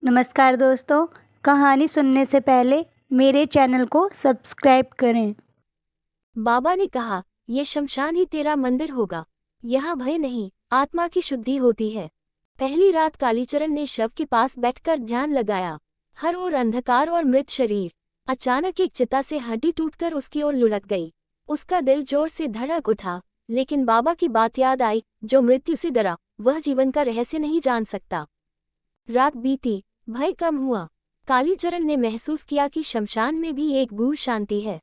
नमस्कार दोस्तों, कहानी सुनने से पहले मेरे चैनल को सब्सक्राइब करें। बाबा ने कहा, ये शमशान ही तेरा मंदिर होगा। यहाँ भय नहीं, आत्मा की शुद्धि होती है। पहली रात कालीचरण ने शव के पास बैठकर ध्यान लगाया। हर ओर अंधकार और मृत शरीर। अचानक एक चिता से हड्डी टूटकर उसकी ओर लुढ़क गई। उसका दिल जोर से धड़क उठा, लेकिन बाबा की बात याद आई, जो मृत्यु से डरा वह जीवन का रहस्य नहीं जान सकता। रात बीती, भय कम हुआ। कालीचरण ने महसूस किया कि शमशान में भी एक गूढ़ शांति है।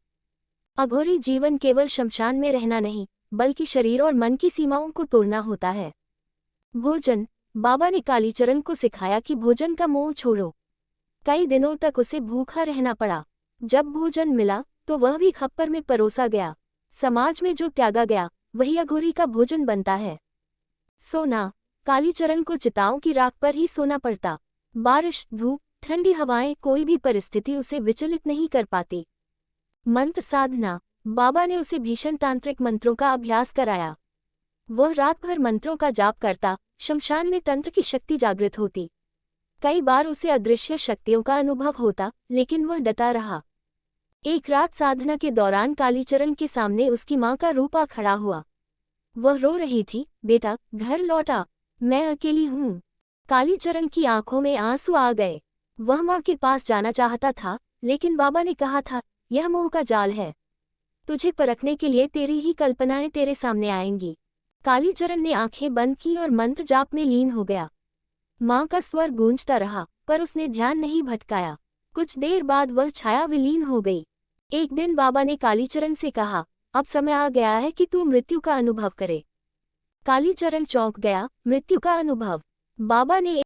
अघोरी जीवन केवल शमशान में रहना नहीं, बल्कि शरीर और मन की सीमाओं को तोड़ना होता है। भोजन। बाबा ने कालीचरण को सिखाया कि भोजन का मोह छोड़ो। कई दिनों तक उसे भूखा रहना पड़ा। जब भोजन मिला तो वह भी खप्पर में परोसा गया। समाज में जो त्यागा गया वही अघोरी का भोजन बनता है। सोना। कालीचरण को चिताओं की राख पर ही सोना पड़ता। बारिश, धूप, ठंडी हवाएं, कोई भी परिस्थिति उसे विचलित नहीं कर पाती। मंत्र साधना। बाबा ने उसे भीषण तांत्रिक मंत्रों का अभ्यास कराया। वह रात भर मंत्रों का जाप करता। शमशान में तंत्र की शक्ति जागृत होती। कई बार उसे अदृश्य शक्तियों का अनुभव होता, लेकिन वह डटा रहा। एक रात साधना के दौरान कालीचरण के सामने उसकी माँ का रूप आ खड़ा हुआ। वह रो रही थी, बेटा घर लौटा, मैं अकेली हूँ। कालीचरण की आंखों में आंसू आ गए। वह माँ के पास जाना चाहता था, लेकिन बाबा ने कहा था, यह मोह का जाल है। तुझे परखने के लिए तेरी ही कल्पनाएं तेरे सामने आएंगी। कालीचरण ने आंखें बंद की और मंत्र जाप में लीन हो गया। माँ का स्वर गूंजता रहा, पर उसने ध्यान नहीं भटकाया। कुछ देर बाद वह छाया विलीन हो गई। एक दिन बाबा ने कालीचरण से कहा, अब समय आ गया है कि तू मृत्यु का अनुभव करे। कालीचरण चौंक गया। मृत्यु का अनुभव? बाबा ने